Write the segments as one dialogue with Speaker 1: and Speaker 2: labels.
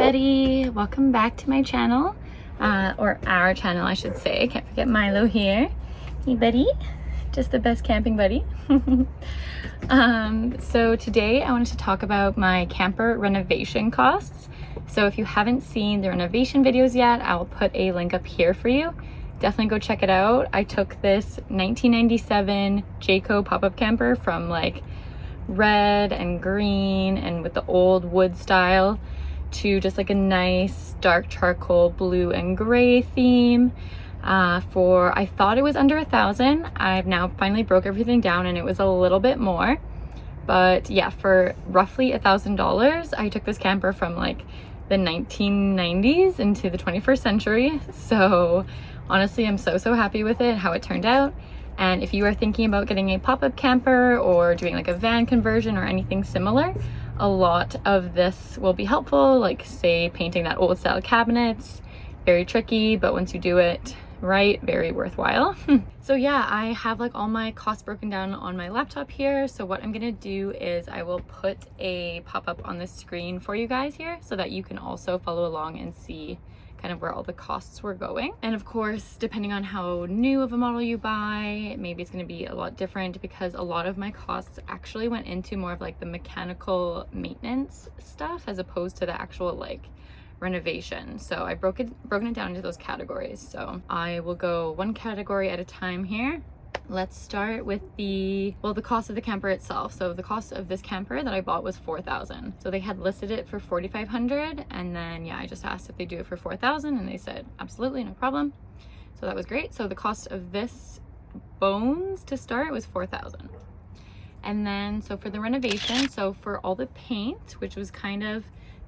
Speaker 1: everybody, welcome back to my channel, or our channel I should say. Can't forget Milo here. Hey buddy, just the best camping buddy. So today I wanted to talk about my camper renovation costs. So if you haven't seen the renovation videos yet, I will put a link up here for you. Definitely go check it out. I took this 1997 Jayco Pop Up Camper from like red and green and with the old wood style to just like a nice dark charcoal blue and gray theme for, I thought it was under $1,000. I've now finally broke everything down and it was a little bit more, but yeah, for roughly $1,000 I took this camper from like the 1990s into the 21st century. So honestly, I'm so happy with it, how it turned out. And if you are thinking about getting a pop-up camper or doing like a van conversion or anything similar, a lot of this will be helpful, like say painting that old style cabinets. Very tricky, but once you do it right, very worthwhile. So yeah, I have like all my costs broken down on my laptop here. So what I'm gonna do is I will put a pop-up on the screen for you guys here so that you can also follow along and see kind of where all the costs were going. And of course, depending on how new of a model you buy, maybe it's going to be a lot different, because a lot of my costs actually went into more of like the mechanical maintenance stuff as opposed to the actual like renovation. So I broken it down into those categories. So I will go one category at a time here. Let's start with the cost of the camper itself. So the cost of this camper that I bought was $4,000. So they had listed it for $4,500, and then yeah, I just asked if they do it for $4,000 and they said absolutely, no problem. So that was great. So the cost of this bones to start was $4,000. And then so for the renovation, so for all the paint, which was kind of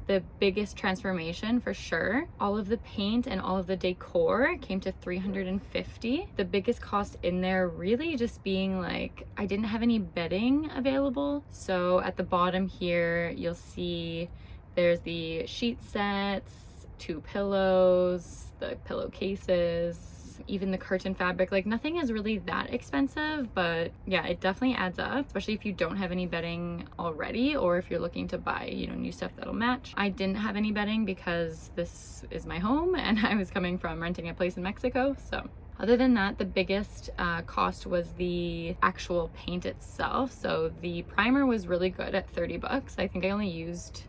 Speaker 1: the biggest transformation for sure, all of the paint and all of the decor came to $350. The biggest cost in there really just being like, I didn't have any bedding available. So at the bottom here, you'll see there's the sheet sets, 2 pillows, the pillowcases, even the curtain fabric. Like nothing is really that expensive, but yeah, it definitely adds up, especially if you don't have any bedding already, or if you're looking to buy, you know, new stuff that'll match. I didn't have any bedding because this is my home and I was coming from renting a place in Mexico. So other than that, the biggest cost was the actual paint itself. So the primer was really good at $30. I think I only used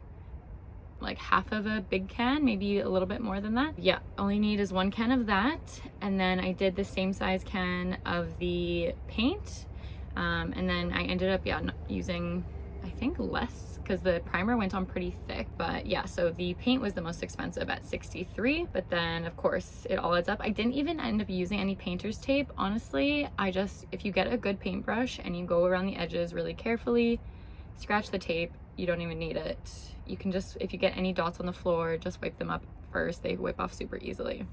Speaker 1: like half of a big can, maybe a little bit more than that. Yeah, all you need is 1 can of that. And then I did the same size can of the paint. And then I ended up, yeah, using, I think, less because the primer went on pretty thick. But yeah, so the paint was the most expensive at $63. But then of course it all adds up. I didn't even end up using any painter's tape. Honestly, if you get a good paintbrush and you go around the edges really carefully, scratch the tape, you don't even need it. You can just, if you get any dots on the floor, just wipe them up first. They wipe off super easily.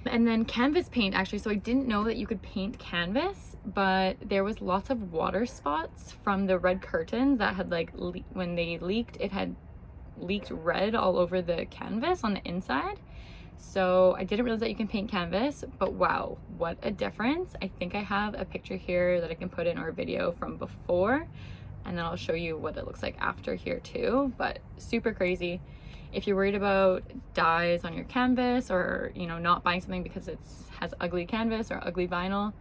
Speaker 1: And then canvas paint, actually, so I didn't know that you could paint canvas, but there was lots of water spots from the red curtains that had like, when they leaked, it had leaked red all over the canvas on the inside. So I didn't realize that you can paint canvas, but wow, what a difference. I think I have a picture here that I can put in our video from before, and then I'll show you what it looks like after here too. But super crazy. If you're worried about dyes on your canvas, or you know, not buying something because it has ugly canvas or ugly vinyl,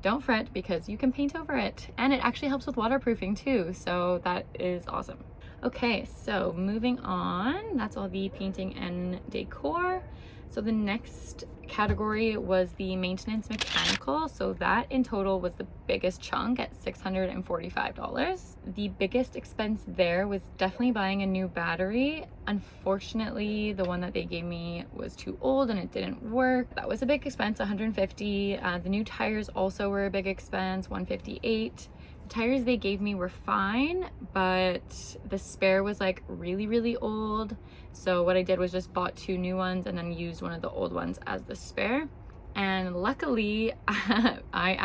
Speaker 1: don't fret, because you can paint over it, and it actually helps with waterproofing too, so that is awesome. Okay, so moving on, that's all the painting and decor. So the next category was the maintenance mechanical. So that in total was the biggest chunk at $645. The biggest expense there was definitely buying a new battery. Unfortunately, the one that they gave me was too old and it didn't work. That was a big expense, $150. The new tires also were a big expense, $158. Tires they gave me were fine, but the spare was like really old. So what I did was just bought 2 new ones and then used one of the old ones as the spare. And luckily I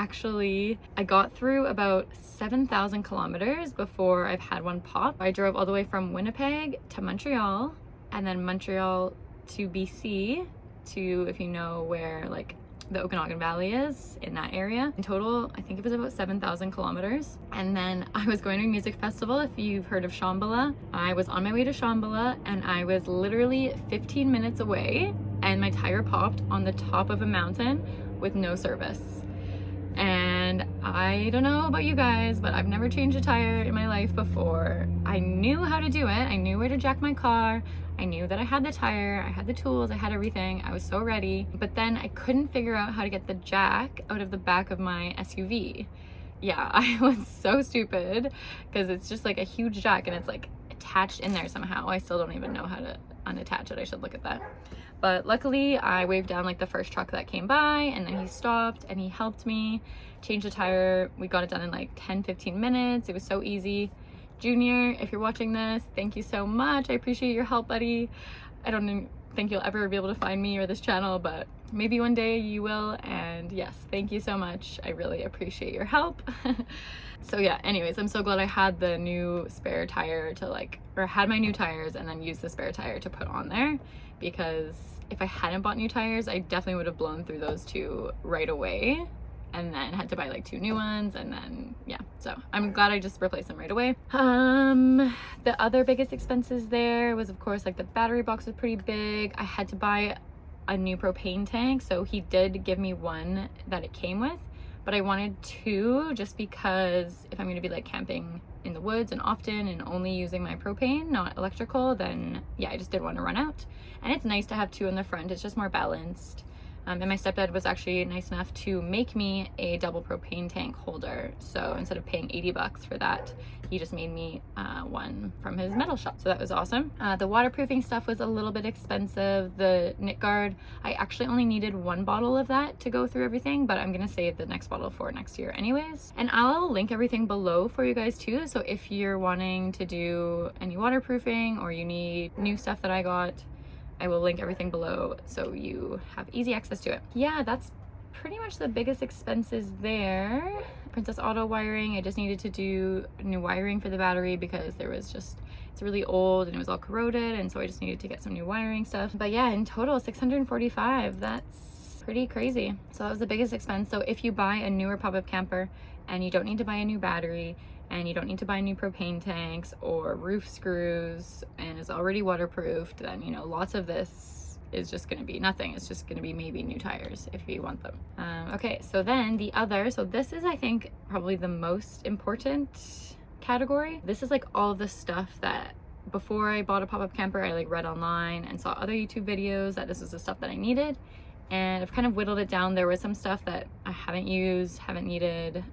Speaker 1: got through about 7,000 kilometers before I've had one pop. I drove all the way from Winnipeg to Montreal, and then Montreal to BC, to, if you know where like the Okanagan Valley is in that area. In total, I think it was about 7,000 kilometers. And then I was going to a music festival. If you've heard of Shambhala, I was on my way to Shambhala and I was literally 15 minutes away and my tire popped on the top of a mountain with no service. And I don't know about you guys, but I've never changed a tire in my life before. I knew how to do it. I knew where to jack my car. I knew that I had the tire, I had the tools, I had everything. I was so ready. But then I couldn't figure out how to get the jack out of the back of my SUV. Yeah, I was so stupid because it's just like a huge jack and it's like attached in there somehow. I still don't even know how to unattach it. I should look at that. But luckily I waved down like the first truck that came by and then he stopped and he helped me change the tire. We got it done in like 10-15 minutes. It was so easy. Junior, if you're watching this, thank you so much. I appreciate your help, buddy. I don't think you'll ever be able to find me or this channel, but maybe one day you will. And yes, thank you so much. I really appreciate your help. So yeah, anyways, I'm so glad I had the new spare tire to like, or had my new tires and then used the spare tire to put on there, because if I hadn't bought new tires, I definitely would have blown through those two right away and then had to buy like 2 new ones, and then yeah, so I'm glad I just replaced them right away. The other biggest expenses there was of course like the battery box was pretty big. I had to buy a new propane tank, so he did give me one that it came with, but I wanted 2 just because if I'm going to be like camping in the woods and often and only using my propane, not electrical, then yeah, I just didn't want to run out. And it's nice to have 2 in the front, it's just more balanced. And my stepdad was actually nice enough to make me a double propane tank holder. So instead of paying 80 bucks for that, he just made me one from his metal shop. So that was awesome. The waterproofing stuff was a little bit expensive. The knit guard, I actually only needed 1 bottle of that to go through everything, but I'm gonna save the next bottle for next year anyways. And I'll link everything below for you guys too. So if you're wanting to do any waterproofing or you need new stuff that I got, I will link everything below so you have easy access to it. Yeah, that's pretty much the biggest expenses there. Princess Auto wiring, I just needed to do new wiring for the battery because there was just, it's really old and it was all corroded, and so I just needed to get some new wiring stuff. But yeah, in total $645. That's pretty crazy. So that was the biggest expense. So if you buy a newer pop-up camper and you don't need to buy a new battery, and you don't need to buy new propane tanks or roof screws, and it's already waterproofed, then you know lots of this is just going to be nothing. It's just going to be maybe new tires if you want them. Okay, so then the other, so this is I think probably the most important category. This is like all of the stuff that before I bought a pop-up camper, I like read online and saw other YouTube videos that this was the stuff that I needed, and I've kind of whittled it down. There was some stuff that I haven't used, haven't needed,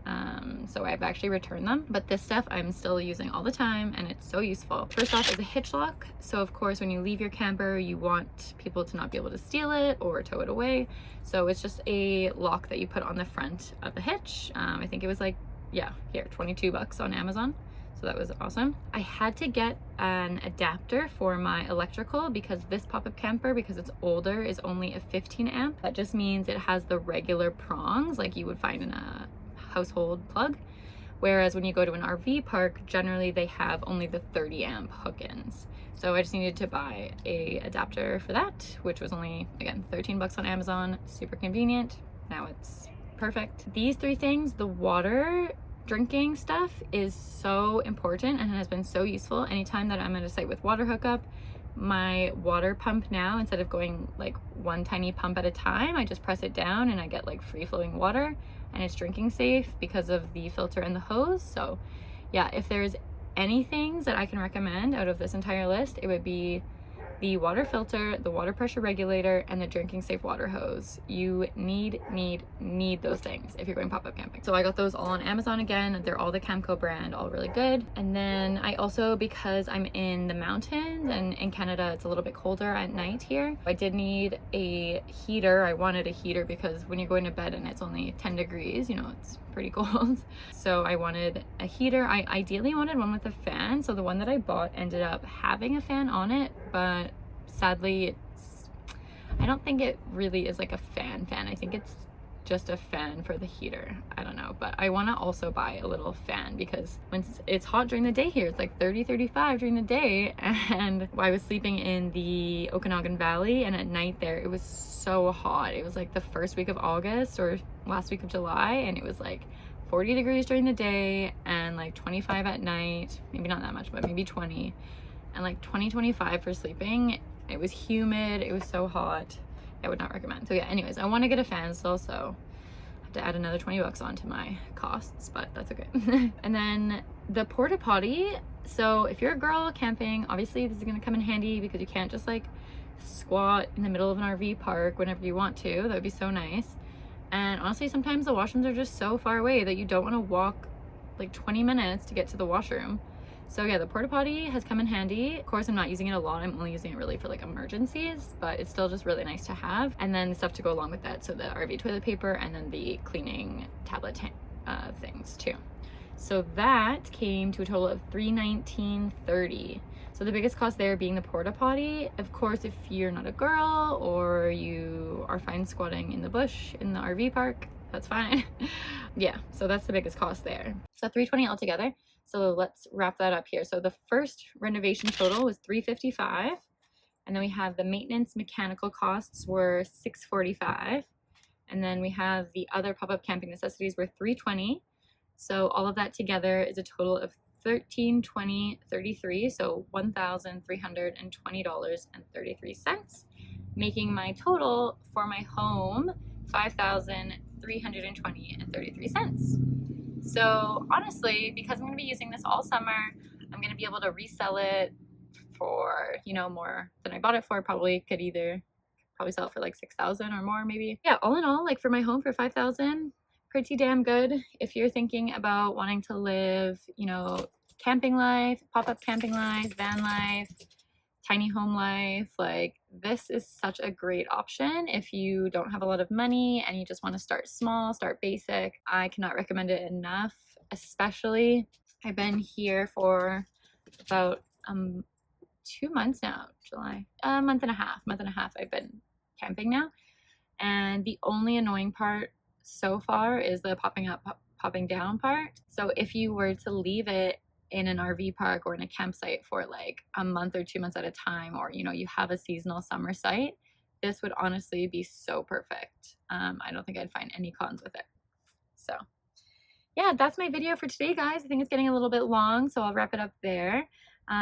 Speaker 1: so I've actually returned them, but this stuff I'm still using all the time and it's so useful. First off is a hitch lock. So of course when you leave your camper, you want people to not be able to steal it or tow it away, so it's just a lock that you put on the front of the hitch. I think it was like, yeah, here, 22 bucks on Amazon. So that was awesome. I had to get an adapter for my electrical because this pop-up camper, because it's older, is only a 15 amp. That just means it has the regular prongs like you would find in a household plug. Whereas when you go to an RV park, generally they have only the 30 amp hook-ins. So I just needed to buy a adapter for that, which was only, again, 13 bucks on Amazon. Super convenient. Now it's perfect. These 3 things, the water drinking stuff is so important and has been so useful. Anytime that I'm at a site with water hookup, my water pump now, instead of going like one tiny pump at a time, I just press it down and I get like free flowing water, and it's drinking safe because of the filter and the hose. So yeah, if there's any things that I can recommend out of this entire list, it would be the water filter, the water pressure regulator, and the drinking safe water hose. You need those things if you're going pop-up camping. So I got those all on Amazon again. They're all the Camco brand, all really good. And then I also, because I'm in the mountains and in Canada it's a little bit colder at night here, I did need a heater. I wanted a heater because when you're going to bed and it's only 10 degrees, you know, it's pretty cold. So I wanted a heater. I ideally wanted one with a fan. So the one that I bought ended up having a fan on it, but sadly I don't think it really is like a fan. I think it's just a fan for the heater. I don't know, but I want to also buy a little fan because when it's hot during the day here, it's like 30, 35 during the day. And I was sleeping in the Okanagan Valley, and at night there, it was so hot. It was like the first week of August or last week of July, and it was like 40 degrees during the day and like 25 at night. Maybe not that much, but maybe 20. And like 25 for sleeping. It was humid. It was so hot. I would not recommend. So yeah, anyways, I want to get a fan still, so I have to add another 20 bucks onto my costs, but that's okay. And then the Porta Potti. So if you're a girl camping, obviously this is going to come in handy because you can't just like squat in the middle of an RV park whenever you want to. That would be so nice. And honestly, sometimes the washrooms are just so far away that you don't want to walk like 20 minutes to get to the washroom. So yeah, the Porta Potti has come in handy. Of course, I'm not using it a lot. I'm only using it really for like emergencies, but it's still just really nice to have. And then the stuff to go along with that. So the RV toilet paper and then the cleaning tablet things too. So that came to a total of $319.30. So the biggest cost there being the Porta Potti. Of course, if you're not a girl or you are fine squatting in the bush in the RV park, that's fine. Yeah, so that's the biggest cost there. So $320 altogether. So let's wrap that up here. So the first renovation total was $355, and then we have the maintenance mechanical costs were $645, and then we have the other pop-up camping necessities were $320. So all of that together is a total of $1,320.33, so $1,320.33, making my total for my home $5,320.33. So honestly, because I'm going to be using this all summer, I'm going to be able to resell it for, you know, more than I bought it for. Probably sell it for like 6,000 or more maybe. Yeah, all in all, like for my home for 5,000, pretty damn good. If you're thinking about wanting to live, you know, camping life, pop-up camping life, van life, tiny home life, like this is such a great option if you don't have a lot of money and you just want to start small, start basic. I cannot recommend it enough. Especially I've been here for about 2 months now. July, a month and a half I've been camping now, and the only annoying part so far is the popping up popping down part. So if you were to leave it in an RV park or in a campsite for like a month or 2 months at a time, or you know, you have a seasonal summer site, this would honestly be so perfect. I don't think I'd find any cons with it. So yeah, that's my video for today, guys. I think it's getting a little bit long, so I'll wrap it up there.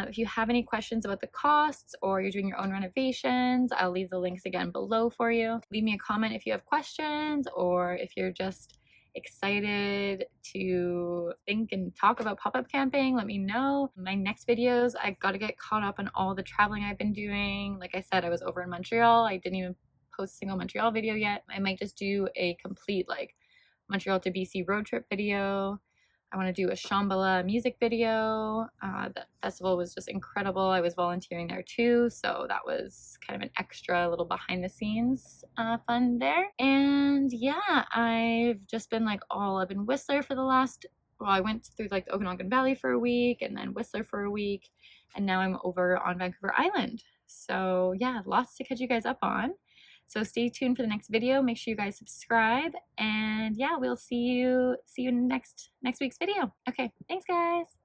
Speaker 1: If you have any questions about the costs or you're doing your own renovations, I'll leave the links again below for you. Leave me a comment if you have questions, or if you're just excited to think and talk about pop-up camping, let me know. My next videos, I got to get caught up on all the traveling I've been doing. Like I said, I was over in Montreal. I didn't even post a single Montreal video yet. I might just do a complete like Montreal to BC road trip video. I want to do a Shambhala music video. That festival was just incredible. I was volunteering there too, so that was kind of an extra little behind the scenes fun there. And yeah, I've just been like all up in Whistler for the last, well, I went through like the Okanagan Valley for a week and then Whistler for a week, and now I'm over on Vancouver Island. So yeah, lots to catch you guys up on. So stay tuned for the next video. Make sure you guys subscribe, and yeah, we'll see you next week's video. Okay, thanks guys.